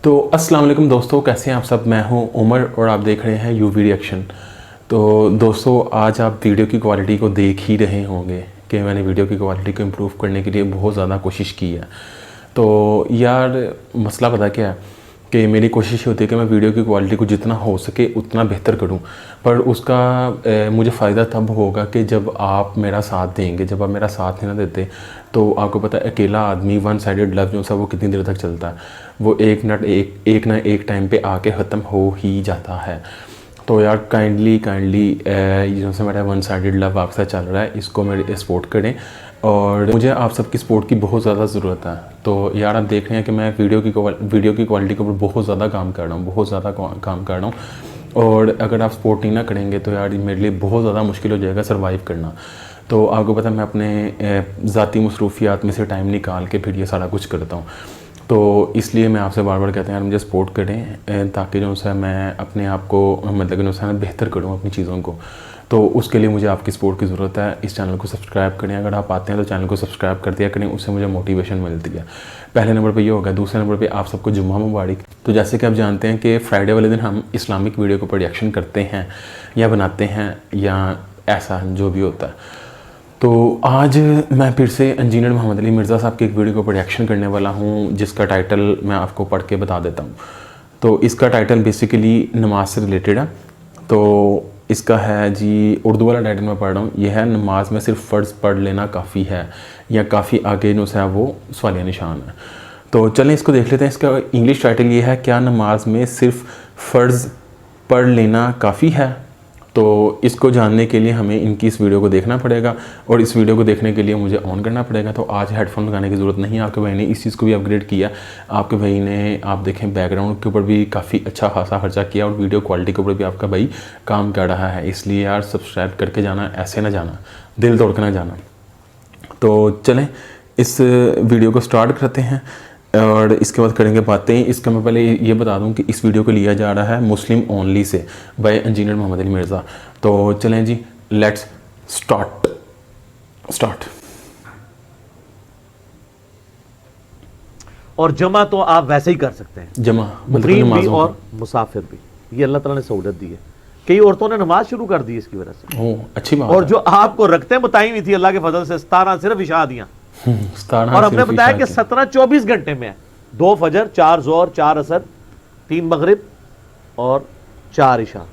तो अस्सलाम वालेकुम दोस्तों, कैसे हैं आप सब। मैं हूं उमर और आप देख रहे हैं यूवी रिएक्शन। तो दोस्तों, आज आप वीडियो की क्वालिटी को देख ही रहे होंगे कि मैंने वीडियो की क्वालिटी को इम्प्रूव करने के लिए बहुत ज़्यादा कोशिश की है। तो यार मसला पता क्या है कि मेरी कोशिश होती है कि मैं वीडियो की क्वालिटी को जितना हो सके उतना बेहतर करूं, पर उसका मुझे फ़ायदा तब होगा कि जब आप मेरा साथ देंगे। जब आप मेरा साथ नहीं ना देते तो आपको पता है अकेला आदमी वन साइडेड लव जो सा वो कितनी देर तक चलता है, वो एक ना एक टाइम पे आके ख़त्म हो ही जाता है। तो यार काइंडली जो से मेरा वन साइडेड लव आपके साथ चल रहा है, इसको मेरे सपोर्ट करें और मुझे आप सबकी सपोर्ट की बहुत ज़्यादा ज़रूरत है। तो यार आप देख रहे हैं कि मैं वीडियो की क्वालिटी के ऊपर बहुत ज़्यादा काम कर रहा हूँ और अगर आप सपोर्ट नहीं ना करेंगे तो यार मेरे लिए बहुत ज़्यादा मुश्किल हो जाएगा सर्वाइव करना। तो आपको पता है मैं अपने ज़ाती मसरूफियात में से टाइम निकाल के फिर ये सारा कुछ करता हूँ। तो इसलिए मैं आपसे बार बार कहते हैं यार मुझे सपोर्ट करें ताकि जो है मैं अपने आप को मतलब जो है बेहतर करूँ अपनी चीज़ों को। तो उसके लिए मुझे आपकी सपोर्ट की ज़रूरत है। इस चैनल को सब्सक्राइब करें, अगर आप आते हैं तो चैनल को सब्सक्राइब कर दिया करें, उससे मुझे मोटिवेशन मिलती है। पहले नंबर पे ये होगा। दूसरे नंबर पे आप सबको जुम्मा मुबारक। तो जैसे कि आप जानते हैं कि फ्राइडे वाले दिन हम इस्लामिक वीडियो के ऊपर रिएक्शन करते हैं या बनाते हैं या ऐसा जो भी होता है। तो आज मैं फिर से इंजीनियर मोहम्मद अली मिर्ज़ा साहब की एक वीडियो के ऊपर रिएक्शन करने वाला हूँ, जिसका टाइटल मैं आपको पढ़ के बता देता हूँ। तो इसका टाइटल बेसिकली नमाज से रिलेटेड है। तो इसका है जी, उर्दू वाला टाइटल मैं पढ़ रहा हूँ। यह है नमाज में सिर्फ फ़र्ज़ पढ़ लेना काफ़ी है या काफ़ी आगे जो है वो सवालिया निशान है। तो चलें इसको देख लेते हैं। इसका इंग्लिश टाइटल ये है, क्या नमाज में सिर्फ फ़र्ज़ पढ़ लेना काफ़ी है। तो इसको जानने के लिए हमें इनकी इस वीडियो को देखना पड़ेगा और इस वीडियो को देखने के लिए मुझे ऑन करना पड़ेगा। तो आज हेडफोन लगाने की ज़रूरत नहीं है। आपके भाई ने इस चीज़ को भी अपग्रेड किया। आपके भाई ने आप देखें बैकग्राउंड के ऊपर भी काफ़ी अच्छा खासा खर्चा किया और वीडियो क्वालिटी के ऊपर भी आपका भाई काम कर रहा है। इसलिए यार सब्सक्राइब करके जाना, ऐसे ना जाना, दिल तोड़ के ना जाना। तो चलें इस वीडियो को स्टार्ट करते हैं और इसके बाद करेंगे बातें। इसका मैं पहले ये बता दूं कि इस वीडियो को लिया जा रहा है मुस्लिम only say bye engineer Mohammad Ali Mirza. तो चलें जी, लेट्स स्टार्ट। और जमा तो आप वैसे ही कर सकते हैं, जमा मुकीम भी और मुसाफिर भी। ये अल्लाह ताला ने सहूलत दी है। कई औरतों ने नमाज शुरू कर दी इसकी वजह से। अच्छी बात। और जो आपको रखते बताई हुई थी अल्लाह के फजल से 17 सिर्फ इशा दिया। और हमने बताया कि 17-24 घंटे में है। 2 फजर, 4 जोहर, 4 असर, 3 मगरिब और 4 इशा।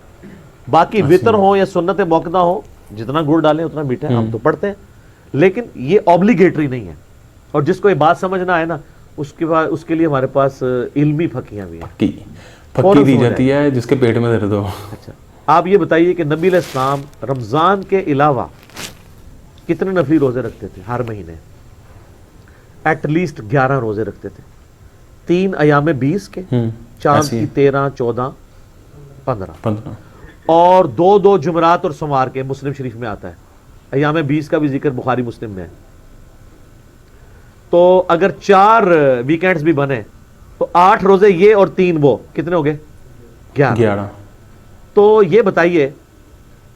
बाकी वितर हो या सुन्नत मौकदा हो, जितना गुड़ डालें उतना मीठा है। हम तो पढ़ते हैं, लेकिन ये ऑब्लिगेटरी नहीं है। और जिसको ये बात समझना है ना, उसके बाद उसके लिए हमारे पास इल्मी फकीयां भी हैं। फकी दी जाती है जिसके पेट में दर्द हो। अच्छा, आप ये बताइए कि नबी अलैहिस्सलाम रमजान के अलावा कितने नफली रोजे रखते थे हर महीने? एटलीस्ट 11 रोजे रखते थे। 3 अयाम 20 के, चांद की 13, 14, 15 और 2 जुमरात और सोमवार के। मुस्लिम शरीफ में आता है। अयाम 20 का भी जिक्र बुखारी मुस्लिम में है। तो अगर 4 वीकेंड्स भी बने तो 8 रोजे ये और 3 वो, कितने हो गए? 11। तो ये बताइए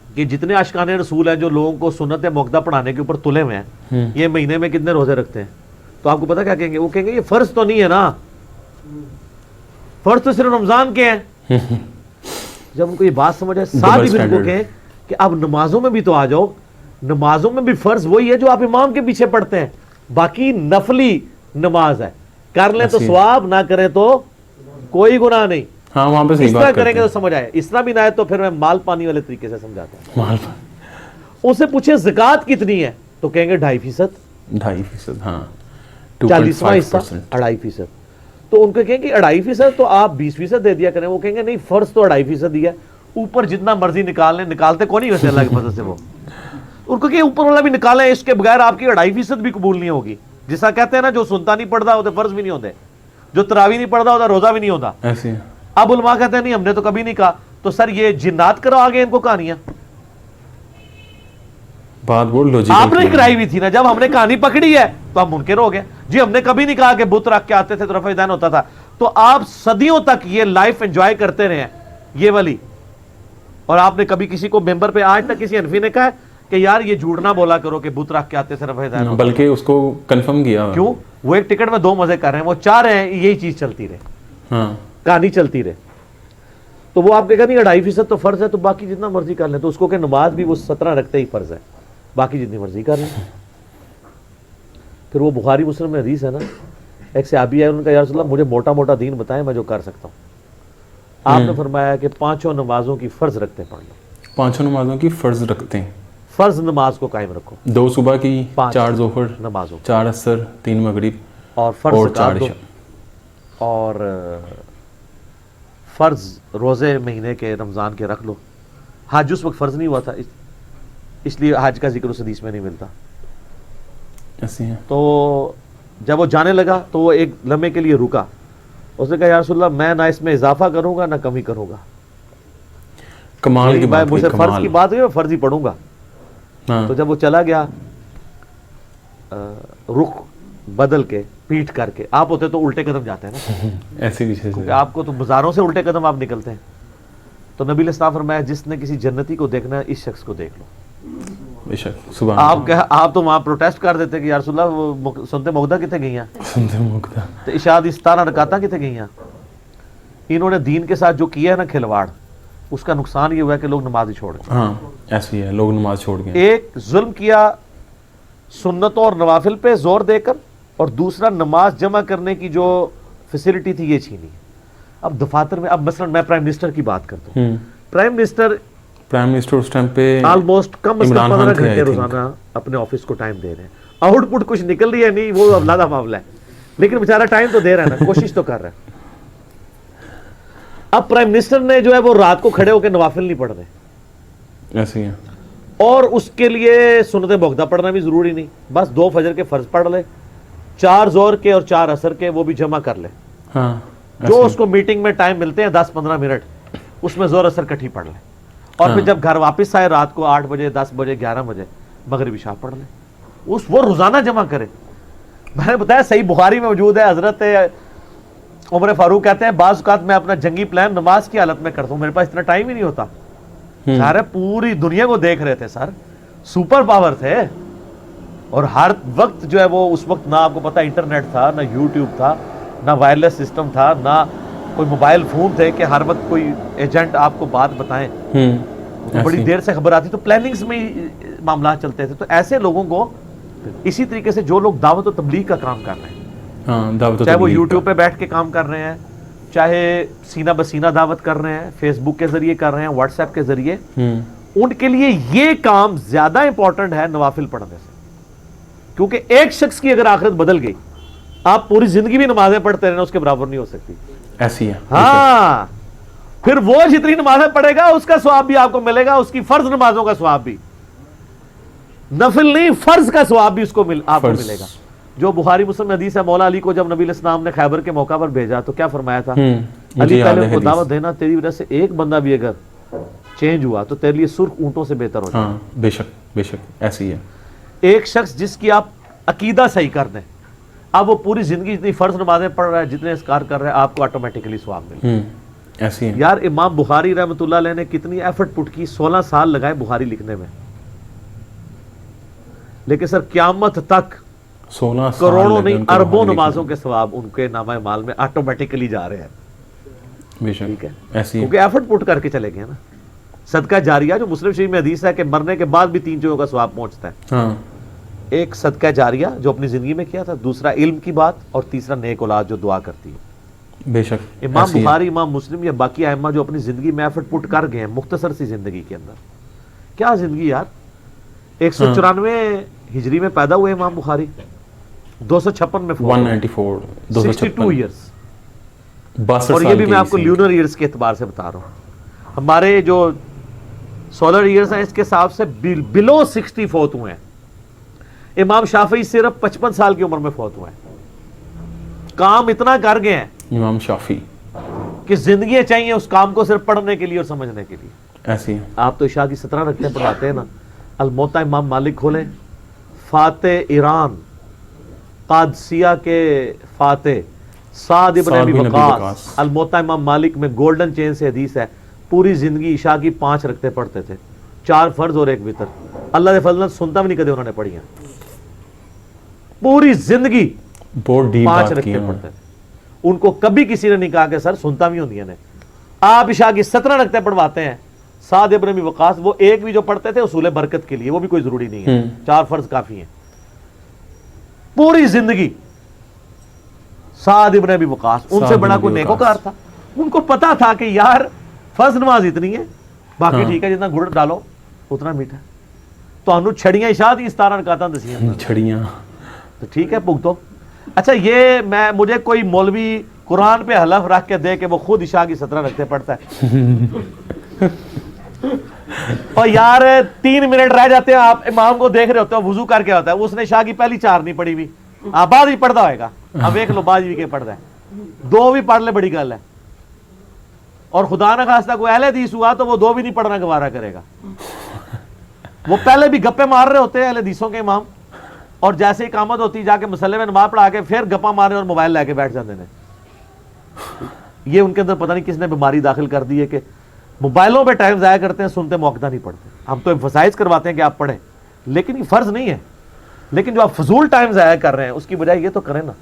कि जितने आशिकाने रसूल हैं जो लोगों को सुन्नत मौकदा पढ़ाने के ऊपर तुले हुए हैं, ये महीने में कितने रोजे रखते हैं? तो आपको पता क्या कहेंगे? वो कहेंगे ये फर्ज तो नहीं है ना, फर्ज तो सिर्फ रमजान के हैं। जब उनको ये बात समझ आए, साथ ही उनको कहें कि अब नमाजों में भी तो आ जाओ। नमाजों में भी फर्ज वही है जो आप इमाम के पीछे पढ़ते हैं, बाकी नफली नमाज है। कर लें तो सवाब, ना करें तो कोई गुनाह नहीं। हाँ, वहां पे इस तरह करेंगे तो समझ आए। इस तरह भी ना है तो फिर मैं माल पानी वाले तरीके से समझाता हूँ। उसे पूछे ज़कात कितनी है तो कहेंगे 2.5%। हाँ, 40वां हिस्सा 2.5%। तो उनको कहेंगे 2.5% तो आप 20% दे दिया करें। वो कहेंगे नहीं, फर्ज तो 2.5% दिया, ऊपर जितना मर्जी निकाल लें। निकालते कौन ही वैसे अल्लाह की मदद से। वो उनको कहे ऊपर वाला भी निकालें, इसके बगैर आपकी 2.5% भी कबूल नहीं होगी। जिसा कहते हैं ना, जो सुनता नहीं पढ़ता होता फर्ज भी नहीं होते, जो तरावी नहीं पढ़ता होता रोजा भी नहीं होता। ऐसे अब उलमा कहते हैं नहीं, हमने तो कभी नहीं कहा। तो सर ये जिन्नात करो आगे इनको कहानियां। बात बोल लो जी, आपने कराई हुई थी ना। जब हमने कहानी पकड़ी है तो हम मुनकिर हो गए जी। हमने कभी नहीं कहा कि बुत रख के आते थे तो रफ़ा दैन होता था। तो आप सदियों तक ये लाइफ एंजॉय करते रहे ये वाली। और आपने कभी किसी को मेंबर पे आज तक किसी हनफी ने कहा कि यार ये झूठ ना बोला करो कि बुत रख के आते थे रफ़ा दैन, बल्कि उसको कंफर्म किया। क्यों? वो एक टिकट में 2 मजे कर रहे हैं। वो चाह रहे हैं यही चीज चलती रहे। हाँ कहानी चलती रहे। तो वो आप कहेगा नहीं 2.5% तो फर्ज है, तो बाकी जितना मर्जी कर लें, तो उसको क्या नमाज भी वो 17 रखते ही फर्ज है, बाकी जितनी मर्जी कर लें। फिर वो बुखारी मुस्लिम में हदीस है ना, एक सहाबी है, उनका या रसूल अल्लाह मुझे मोटा मोटा दीन बताएं मैं जो कर सकता हूँ। आपने फरमाया कि 5 नमाजों की फर्ज रखते पढ़ लो। 5 नमाजों की फ़र्ज रखते हैं, फर्ज नमाज को कायम रखो, 2 सुबह की, 5 4 जोहर, नमाजों 4 असर, 3 मगरिब और फर्ज और ज़कात 4 दो, इशा। और फ़र्ज रोज़े महीने के रमज़ान के रख लो। हज उस वक्त फ़र्ज नहीं हुआ था, इसलिए हज का जिक्र उस हदीस में नहीं मिलता। ऐसे हैं। तो जब वो जाने लगा तो वो एक लम्हे के लिए रुका, उसने कहा या रसूल अल्लाह मैं ना इसमें इजाफा करूंगा ना कमी करूंगा, कमाल की बात, मुझसे फ़र्ज की बात हुई मैं फ़र्ज ही पढ़ूंगा। हाँ। तो जब वो चला गया रुख बदल के पीठ करके, आप होते तो उल्टे कदम जाते हैं ना, ऐसे पीछे क्योंकि से आपको तो बाजारों से उल्टे कदम आप निकलते हैं। तो नबी अलैहि सलाम फरमाया जिसने किसी जन्नती को देखना है इस शख्स को देख लो। बेशक, सुबह आप तो वहां प्रोटेस्ट कर देते कि यार रसूल अल्लाह वो सुनते मुगदा कितने गई हैं, सुनते मुक्ता। तो इशाद 17 रकाता कितने गई हैं। इन्होंने दीन के साथ जो किया है ना खिलवाड़, उसका नुकसान ये हुआ है कि लोग नमाज ही छोड़ गए। हाँ ऐसे ही है, लोग नमाज छोड़ गए। एक जुल्म किया सुन्नतों और नवाफिल पे जोर देकर, और दूसरा नमाज जमा करने की जो फैसिलिटी थी ये छीनी। अब दफातर में, अब मसलन मैं प्राइम मिनिस्टर की बात करता हूँ, प्राइम मिनिस्टर उस टाइम पे ऑलमोस्ट कम से कम इमरान 15 खान थे, घंटे I think। रोजाना अपने ऑफिस को टाइम दे रहे हैं। आउटपुट कुछ निकल रही है नहीं, वो अवलादा मामला है, लेकिन बेचारा टाइम तो दे रहा है ना, कोशिश तो कर रहा है। अब प्राइम मिनिस्टर ने जो है वो रात को खड़े होकर नवाफिल नहीं पढ़ रहे, ऐसे ही है। और उसके लिए सुन्नत मुअक्कदा पढ़ना भी जरूरी नहीं, बस 2 फजर के फर्ज पढ़ ले, 4 जोहर के और 4 असर के वो भी जमा कर ले। हाँ जो उसको मीटिंग में टाइम मिलते हैं 10-15 मिनट, उसमें जोर असर इकट्ठी पढ़ ले, और फिर जब घर वापस आए रात को 8 बजे, 10 बजे, 11 बजे मगरिब इशा पढ़ ले। वो रोजाना जमा करे। मैंने बताया सही बुखारी में मौजूद है, हजरत उमर फारूक कहते हैं बाज़ औक़ात मैं अपना जंगी प्लान नमाज की हालत में करता हूँ, मेरे पास इतना टाइम ही नहीं होता। सारे पूरी दुनिया को देख रहे थे सर, सुपर पावर थे, और हर वक्त जो है वो, उस वक्त ना आपको पता इंटरनेट था, ना यूट्यूब था, ना वायरलेस सिस्टम था, ना कोई मोबाइल फोन थे कि हर वक्त कोई एजेंट आपको बात बताएं। तो बड़ी देर से खबर आती, तो प्लानिंग्स में ही मामला चलते थे। तो ऐसे लोगों को इसी तरीके से जो लोग दावत और तबलीग का काम कर रहे हैं, हाँ, दावत और चाहे वो तबलीग यूट्यूब पे बैठ के काम कर रहे हैं, चाहे सीना बसीना दावत कर रहे हैं, फेसबुक के जरिए कर रहे हैं, व्हाट्सएप के जरिए, उनके लिए ये काम ज्यादा इंपॉर्टेंट है नवाफिल पढ़ने से। क्योंकि एक शख्स की अगर आखिरत बदल गई, आप पूरी जिंदगी भी नमाजें पढ़ते रहना उसके बराबर नहीं हो सकती। ऐसी है। हाँ, फिर वो जितनी नमाजें पढ़ेगा उसका स्वाब भी आपको मिलेगा, उसकी फर्ज नमाजों का स्वाब भी, नफिल नहीं फर्ज का स्वाब भी उसको आपको मिलेगा। जो बुखारी मुस्लिम में हदीस है, मौला अली को जब नबी अलैहिस्सलाम ने खैबर के मौका पर भेजा तो क्या फरमाया था, अली पहले उनको दावत देना, तेरी वजह से एक बंदा भी अगर चेंज हुआ तो तेरे लिए सुर्ख ऊंटों से बेहतर हो जाए। हाँ, बेशक बेशक ऐसी है। एक शख्स जिसकी आप अकीदा सही कर दें, अब वो पूरी जिंदगी जितनी फर्ज नमाजें पढ़ रहा है, जितने इसकार कर रहा है, आपको ऑटोमेटिकली स्वाब मिले। ऐसी है। यार इमाम बुखारी रहमतुल्लाह अलैह ने कितनी एफर्ट पुट की, 16 साल लगाए बुखारी लिखने में, लेकिन सर क्यामत तक 16 करोड़ों नहीं अरबों नमाजों के सवाब उनके नामा माल में ऑटोमेटिकली जा रहे हैं। बेशक, ठीक है, ऐसी है। क्योंकि एफर्ट पुट करके चले गए ना। सदका जारिया जो मुस्लिम शरीफ में हदीस है कि मरने के बाद भी 3 चीजों का सवाब पहुंचता है। हाँ। एक सदका जारिया जो अपनी जिंदगी में किया था, दूसरा इल्म की बात, और तीसरा नेक औलाद जो दुआ करती है। बेशक, इमाम बुखारी, इमाम मुस्लिम या बाकी आइम्मा जो अपनी जिंदगी में एफर्ट पुट कर गए हैं, मुख्तसर सी जिंदगी के अंदर, क्या जिंदगी यार। 194 हिजरी में पैदा हुए इमाम बुखारी, 256 में 194, 62 ईयर्स, 62 और ये भी मैं आपको ल्यूनर ईयर्स के एतबार से बता रहा हूँ। हमारे जो सोलर ईयर्स हैं इसके हिसाब से बिलो 60 फौत हुए हैं। इमाम शाफी सिर्फ 55 साल की उम्र में फौत हुए हैं। काम इतना कर गए हैं इमाम शाफी कि जिंदगी चाहिए उस काम को सिर्फ पढ़ने के लिए और समझने के लिए। ऐसी है। आप तो इशा की 17 रखते पढ़ाते हैं ना। अलमोता इमाम मालिक खोलें, फाते ईरान, कादसिया के फाते, साद इब्न अबी वक्कास। अलमोता इमाम मालिक में गोल्डन चेन से हदीस है, पूरी जिंदगी इशा की 5 रखते पढ़ते थे, 4 फर्ज और 1 वितर। अल्लाह के फजल सुनता भी नहीं कदे उन्होंने पढ़ी है। पूरी जिंदगी बहुत डीप 5 बात की रखते है। पढ़ते थे। उनको कभी किसी ने नहीं कहा कि सर सुनता भी होंगी ने आप इशा की 17 रकते पढ़वाते हैं। साद इब्न अबी वक़ास वो एक भी जो पढ़ते थे उसूल बरकत के लिए, वो भी कोई जरूरी नहीं है, 4 फर्ज काफी हैं। पूरी जिंदगी साद इब्न अबी वक़ास, उनसे बड़ा कोई नेकोकार था। उनको पता था कि यार फर्ज नमाज इतनी है, बाकी ठीक है, जितना गुड़ डालो उतना मीठा। तो छड़ियां इशा दी 17 रकातां दसियां छड़ियां, तो ठीक है भुगतो। अच्छा ये मुझे कोई मौलवी कुरान पे हलफ रख के दे के वो खुद इशा की 17 रखते पढ़ता है और यार 3 मिनट रह जाते हैं, आप इमाम को देख रहे होते हो वुजू करके होता है, उसने शाह की पहली 4 नहीं पढ़ी हुई, आप बाद भी पढ़ता होगा, अब देख लो बाद भी के पढ़ता है, 2 भी पढ़ ले बड़ी गल है। और खुदा ना खास्ता कोई अहले हदीस हुआ तो वो 2 भी नहीं पढ़ना गवारा करेगा। वो पहले भी गप्पे मार रहे होते हैं अहले हदीसों के इमाम, और जैसे इकामत होती जाके मसले में नमाज पढ़ा के फिर गप्पा मारे और मोबाइल लेके बैठ जाते हैं। ये उनके अंदर पता नहीं किसने बीमारी दाखिल कर दी है कि मोबाइलों पे टाइम ज़ाया करते हैं, सुनते मौक़दा नहीं पढ़ते। हम तो एम्फसाइज करवाते हैं कि आप पढ़ें, लेकिन ये फ़र्ज़ नहीं है। लेकिन जो आप फजूल टाइम ज़ाया कर रहे हैं उसकी बजाय ये तो करें ना।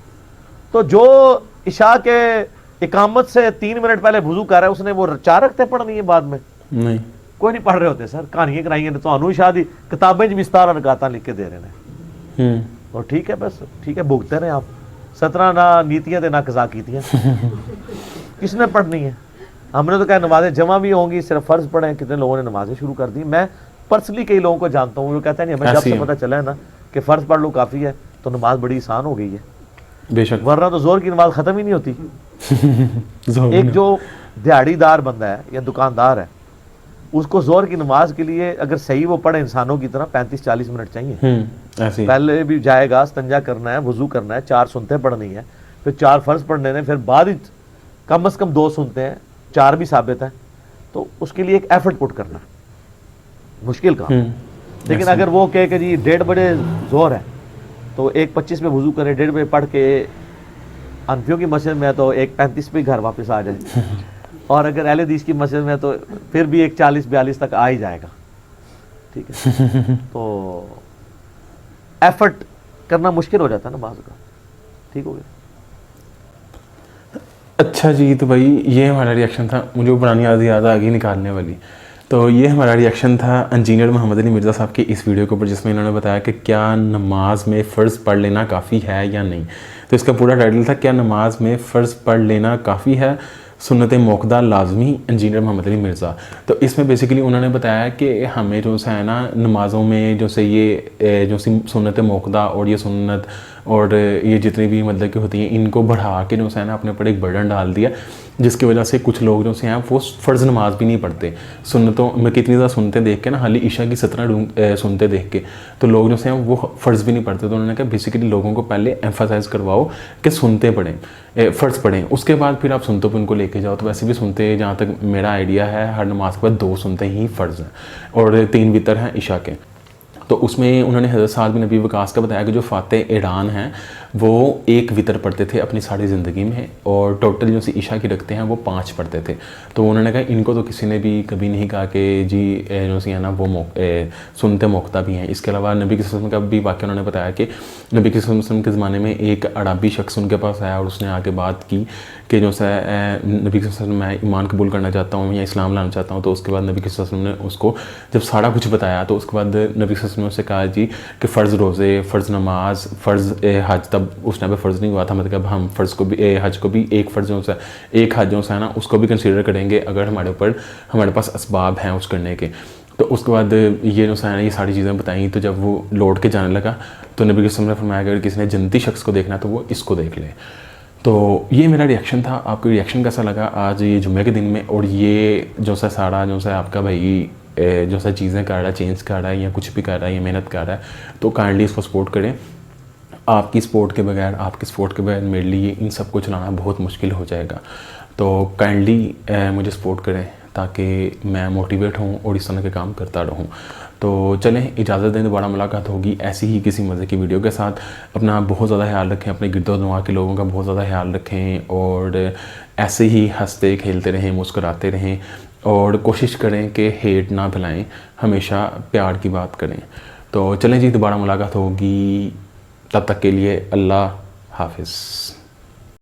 तो जो इशा के इकामत से 3 मिनट पहले वुज़ू कर रहा है उसने वो 4 रखते पढ़नी है बाद में? नहीं, कोई नहीं पढ़ रहे होते सर, कहानियाँ कराइए तो इशा दी किताबें च भी 17 रकातां लिख के दे रहे हैं। और ठीक है, बस ठीक है, भुगते रहे आप। 17 ना नीतियाँ थे ना कज़ा कीतियाँ किसने पढ़नी है? हमने तो कहा नमाजें जमा भी होंगी, सिर्फ फ़र्ज पढ़े। कितने लोगों ने नमाजें शुरू कर दी। मैं पर्सनली कई लोगों को जानता हूँ, वो कहते हैं नहीं हमें जब से पता चला है ना कि फ़र्ज पढ़ लो काफ़ी है तो नमाज बड़ी आसान हो गई है। बेशक, वरना तो जोर की नमाज ख़त्म ही नहीं होती। एक जो दिहाड़ीदार बंदा है या दुकानदार है, उसको जोर की नमाज के लिए अगर सही वो पढ़े इंसानों की तरह 35-40 मिनट चाहिए। पहले भी जाएगा, इस्तिंजा करना है, वुजू करना है, 4 सुनते पढ़नी है, फिर 4 फर्ज पढ़ने हैं, फिर बाद कम से कम 2 सुनते हैं, 4 भी साबित है। तो उसके लिए एक एफर्ट पुट करना मुश्किल काम। लेकिन अगर वो कहे कि जी 1:30 बजे जोर है तो 1:25 में वुजू करे, 1:30 बजे पढ़ के अनफियों की मस्जिद में तो 1:35 पे घर वापस आ जाए और अगर अहले हदीस की मस्जिद में तो फिर भी 1:40-42 तक आ ही जाएगा। ठीक है तो एफर्ट करना मुश्किल हो जाता है ना बाज़ का। ठीक हो गया। अच्छा जी, तो भाई ये हमारा रिएक्शन था। मुझे वो पुरानी याद आ गई निकालने वाली। तो ये हमारा रिएक्शन था इंजीनियर मोहम्मद अली मिर्ज़ा साहब के इस वीडियो के ऊपर, जिसमें इन्होंने बताया कि क्या नमाज में फ़र्ज़ पढ़ लेना काफ़ी है या नहीं। तो इसका पूरा टाइटल था क्या नमाज में फ़र्ज़ पढ़ लेना काफ़ी है, सुन्नत मौक़दा लाजमी, इंजीनियर मोहम्मद अली मिर्ज़ा। तो इसमें बेसिकली उन्होंने बताया कि हमें जो है ना नमाज़ों में जो से ये जो सुन्नत मौक़दा और ये सुन्नत और ये जितनी भी मतलब कि होती हैं, इनको बढ़ा के जो है ना अपने ऊपर एक बर्डन डाल दिया, जिसकी वजह से कुछ लोग जो से हैं वो फ़र्ज़ नमाज भी नहीं पढ़ते। सुन्नतों में कितनी ज़्यादा सुनते देख के ना, हाली इशा की 17 सुनते देख के तो लोग जो से हैं वो फ़र्ज़ भी नहीं पढ़ते। तो उन्होंने कहा बेसिकली लोगों को पहले एम्फसाइज़ करवाओ कि सुनते पढ़ें, फ़र्ज़ पढ़ें, उसके बाद फिर आप सुनतों पर उनको लेके जाओ। तो वैसे भी सुनते, जहाँ तक मेरा आइडिया है, हर नमाज के बाद 2 सुनते ही फ़र्ज़ हैं और 3 वितर हैं इशा के। तो उसमें उन्होंने हज़रत साद बिन नबी वक़ास का बताया कि जो फ़ातिह ईरान हैं वो 1 वितर पढ़ते थे अपनी सारी ज़िंदगी में, और टोटल जो सी इशा की रखते हैं वो 5 पढ़ते थे। तो उन्होंने कहा इनको तो किसी ने भी कभी नहीं कहा कि जी जो सी है ना वो सुनते मौक़दा भी हैं। इसके अलावा नबी के वसल्लम का भी वाक़या उन्होंने बताया कि नबी के वसल्लम के ज़माने में एक अरबी शख्स उनके पास आया और उसने आके बात की कि जो है नबी के वसल्लम मैं ईमान कबूल करना चाहता हूँ या इस्लाम लाना चाहता हूँ। तो उसके बाद नबी के वसल्लम ने उसको जब सारा कुछ बताया तो उसके बाद नबी के वसल्लम से कहा जी कि फ़र्ज़ रोज़े, फ़र्ज़ नमाज, फ़र्ज़ हज, तब उस टाइम पे फ़र्ज़ नहीं हुआ था, मतलब हम फ़र्ज़ को भी हज को भी एक फ़र्ज़ जो है एक हज जो है ना उसको भी कंसीडर करेंगे अगर हमारे पास असबाब हैं उस करने के। तो उसके बाद ये जो है ये सारी चीज़ें बताई। तो जब वो लौट के जाने लगा तो नबी के वसल्लम ने फरमाया अगर किसी ने जन्नती शख्स को देखना तो वो इसको देख ले। तो ये मेरा रिएक्शन था। आपको रिएक्शन कैसा लगा आज ये जुम्मे के दिन में, और ये जो सा सारा जो सा आपका भाई जो सा चीज़ें कर रहा है, चेंज कर रहा है या कुछ भी कर रहा है या मेहनत कर रहा है, तो काइंडली इसको सपोर्ट करें। आपकी सपोर्ट के बगैर मेरे लिए इन सब को चलाना बहुत मुश्किल हो जाएगा। तो काइंडली मुझे सपोर्ट करें ताकि मैं मोटिवेट हूँ और इस तरह के काम करता रहूँ। तो चलें, इजाज़त दें, दोबारा मुलाकात होगी ऐसी ही किसी मज़े की वीडियो के साथ। अपना बहुत ज़्यादा ख्याल रखें, अपने गिरदोनुमा के लोगों का बहुत ज़्यादा ख्याल रखें और ऐसे ही हंसते खेलते रहें, मुस्कुराते रहें और कोशिश करें कि हेट ना फैलाएं, हमेशा प्यार की बात करें। तो चलें जी, दोबारा मुलाकात होगी, तब तक के लिए अल्लाह हाफ़िज़।